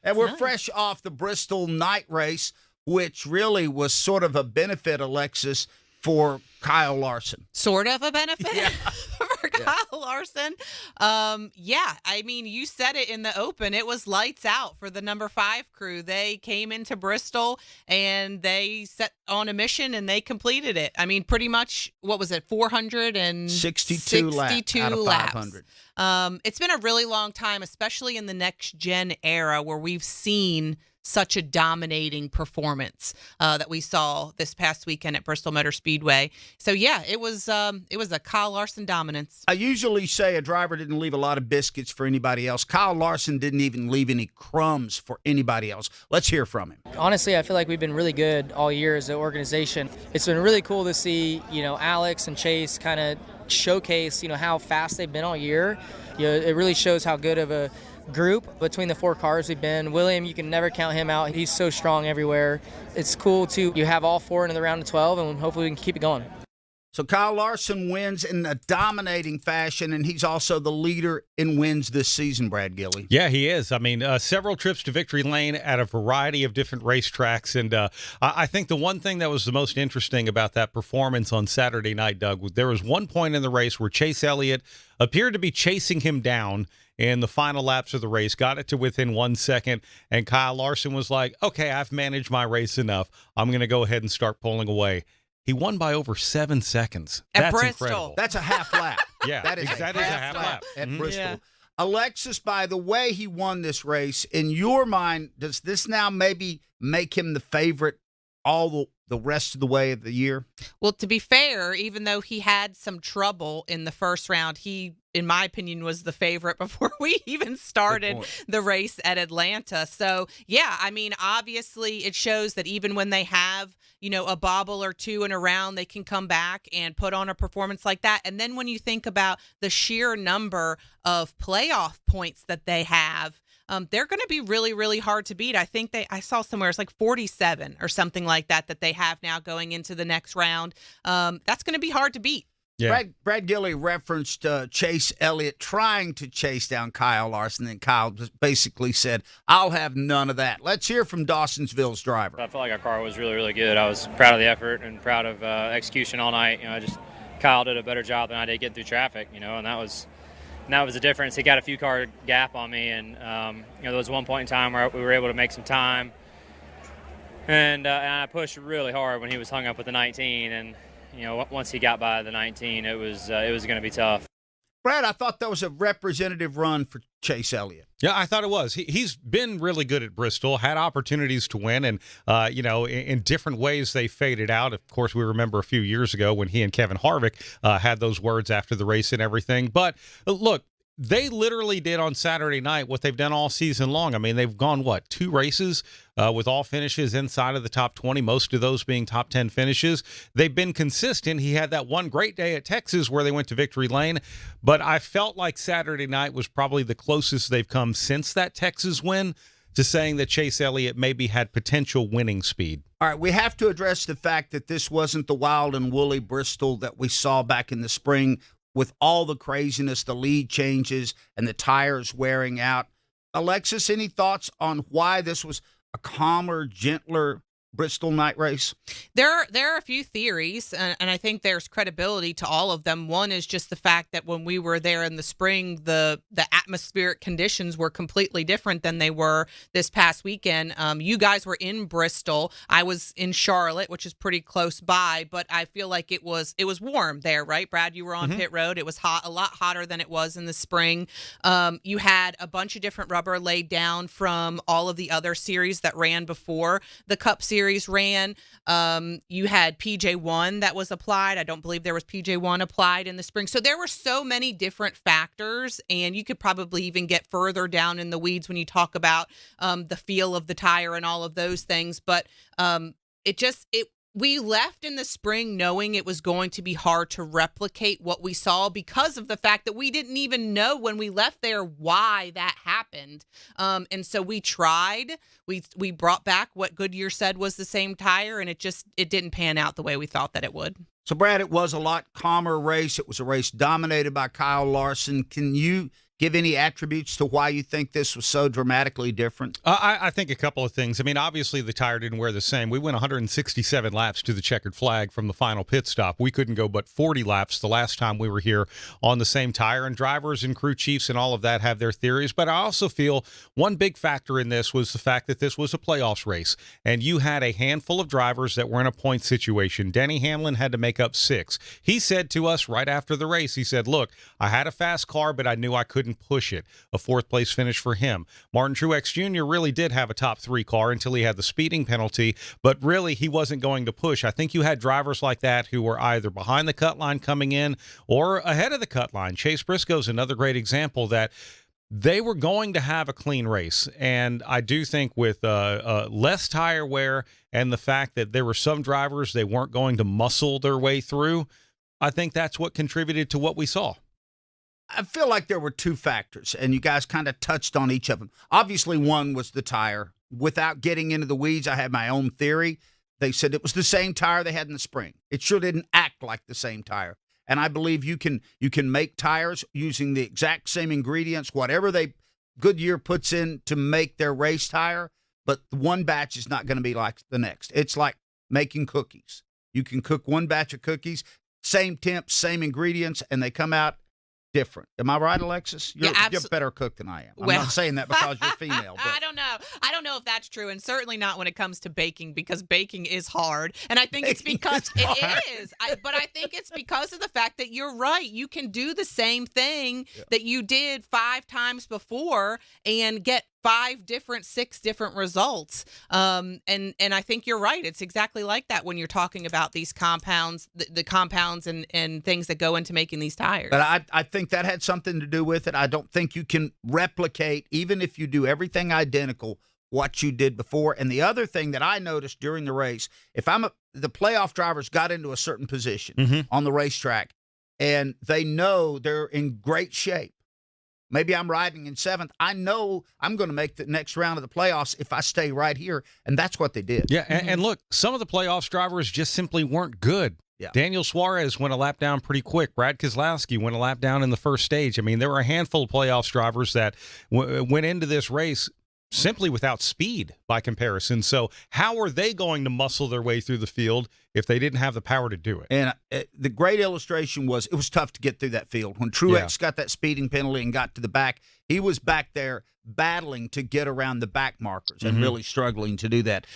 And we're fresh off the Bristol night race, which really was sort of a benefit, Alexis, for Kyle Larson. Sort of a benefit Yeah. for Kyle Larson. Yeah, I mean, you said it in the open. It was lights out for the number 5 crew. They came into Bristol and they set on a mission and they completed it. I mean, pretty much, what was it, 462 laps out of 500. It's been a really long time, especially in the next-gen era where we've seen such a dominating performance that we saw this past weekend at Bristol Motor Speedway. So yeah, it was a Kyle Larson dominance. I usually say a driver didn't leave a lot of biscuits for anybody else. Kyle Larson didn't even leave any crumbs for anybody else. Let's hear from him. Honestly, I feel like we've been really good all year as an organization. It's been really cool to see, Alex and Chase kind of showcase, how fast they've been all year. It really shows how good of a group between the 4 cars we've been. William, you can never count him out. He's so strong everywhere. It's cool you have all 4 into the round of 12, and hopefully we can keep it going. So Kyle Larson wins in a dominating fashion, and he's also the leader in wins this season, Brad Gilley. Yeah, he is. I mean, several trips to victory lane at a variety of different racetracks. And I think the one thing that was the most interesting about that performance on Saturday night, Doug, there was one point in the race where Chase Elliott appeared to be chasing him down in the final laps of the race, got it to within 1 second, and Kyle Larson was like, okay, I've managed my race enough. I'm going to go ahead and start pulling away. He won by over 7 seconds. At That's Bristol. Incredible. That's a half lap. Yeah, that is a half lap at Bristol. Yeah. Alexis, by the way he won this race, in your mind, does this now maybe make him the favorite all the rest of the way of the year? Well, to be fair, even though he had some trouble in the first round, he, in my opinion, was the favorite before we even started the race at Atlanta. So, yeah, I mean, obviously it shows that even when they have, a bobble or two in a round, they can come back and put on a performance like that. And then when you think about the sheer number of playoff points that they have, they're going to be really, really hard to beat. I think I saw somewhere it's like 47 or something like that they have now going into the next round. That's going to be hard to beat. Yeah. Brad Gilley referenced Chase Elliott trying to chase down Kyle Larson, and Kyle just basically said, I'll have none of that. Let's hear from Dawsonville's driver. I felt like our car was really, really good. I was proud of the effort and proud of execution all night. Kyle did a better job than I did getting through traffic, and that was the difference. He got a few car gap on me, and there was one point in time where we were able to make some time, and I pushed really hard when he was hung up with the 19, and once he got by the 19, it was going to be tough. Brad, I thought that was a representative run for Chase Elliott. Yeah, I thought it was. He's been really good at Bristol, had opportunities to win, and, in different ways they faded out. Of course, we remember a few years ago when he and Kevin Harvick had those words after the race and everything. But, look, they literally did on Saturday night what they've done all season long. I mean, they've gone, 2 races with all finishes inside of the top 20, most of those being top 10 finishes. They've been consistent. He had that one great day at Texas where they went to victory lane, but I felt like Saturday night was probably the closest they've come since that Texas win to saying that Chase Elliott maybe had potential winning speed. All right, we have to address the fact that this wasn't the wild and woolly Bristol that we saw back in the spring with all the craziness, the lead changes, and the tires wearing out. Alexis, any thoughts on why this was a calmer, gentler Bristol night race? There are a few theories, and I think there's credibility to all of them. One is just the fact that when we were there in the spring, the atmospheric conditions were completely different than they were this past weekend. You guys were in Bristol. I was in Charlotte, which is pretty close by, but I feel like it was warm there, right, Brad? You were on pit road. It was hot, a lot hotter than it was in the spring. You had a bunch of different rubber laid down from all of the other series that ran before the Cup Series ran. You had PJ1 that was applied. I don't believe there was PJ1 applied in the spring. So there were so many different factors, and you could probably even get further down in the weeds when you talk about the feel of the tire and all of those things. But we left in the spring knowing it was going to be hard to replicate what we saw because of the fact that we didn't even know when we left there why that happened. And so we tried. We brought back what Goodyear said was the same tire, and it didn't pan out the way we thought that it would. So, Brad, it was a lot calmer race. It was a race dominated by Kyle Larson. Can you give any attributes to why you think this was so dramatically different? I think a couple of things. I mean, obviously the tire didn't wear the same. We went 167 laps to the checkered flag from the final pit stop. We couldn't go but 40 laps the last time we were here on the same tire, and drivers and crew chiefs and all of that have their theories. But I also feel one big factor in this was the fact that this was a playoffs race, and you had a handful of drivers that were in a point situation. Denny Hamlin had to make up 6. He said to us right after the race, he said, look, I had a fast car, but I knew I couldn't push it. A 4th place finish for him. Martin Truex Jr. really did have a top 3 car until he had the speeding penalty, but really he wasn't going to push. I think you had drivers like that who were either behind the cut line coming in or ahead of the cut line. Chase Briscoe's another great example that they were going to have a clean race. And I do think with less tire wear and the fact that there were some drivers, they weren't going to muscle their way through, I think that's what contributed to what we saw. I feel like there were 2 factors, and you guys kind of touched on each of them. Obviously, one was the tire. Without getting into the weeds, I had my own theory. They said it was the same tire they had in the spring. It sure didn't act like the same tire. And I believe you can make tires using the exact same ingredients, whatever Goodyear puts in to make their race tire, but one batch is not going to be like the next. It's like making cookies. You can cook one batch of cookies, same temps, same ingredients, and they come out different. Am I right, Alexis? You're a better cook than I am. I'm not saying that because you're female. But. I don't know. I don't know if that's true, and certainly not when it comes to baking, because baking is hard. And I think it's because it is. But I think it's because of the fact that you're right. You can do the same thing that you did 5 times before and get 6 different results. And I think you're right. It's exactly like that when you're talking about these compounds, the compounds and things that go into making these tires. But I think that had something to do with it. I don't think you can replicate, even if you do everything identical, what you did before. And the other thing that I noticed during the race, if the playoff drivers got into a certain position on the racetrack and they know they're in great shape, maybe I'm riding in 7th. I know I'm going to make the next round of the playoffs if I stay right here, and that's what they did. Yeah, and look, some of the playoffs drivers just simply weren't good. Yeah. Daniel Suarez went a lap down pretty quick. Brad Keselowski went a lap down in the first stage. I mean, there were a handful of playoffs drivers that went into this race simply without speed by comparison. So how are they going to muscle their way through the field if they didn't have the power to do it? And the great illustration was it was tough to get through that field. When Truex got that speeding penalty and got to the back, he was back there battling to get around the back markers and really struggling to do that.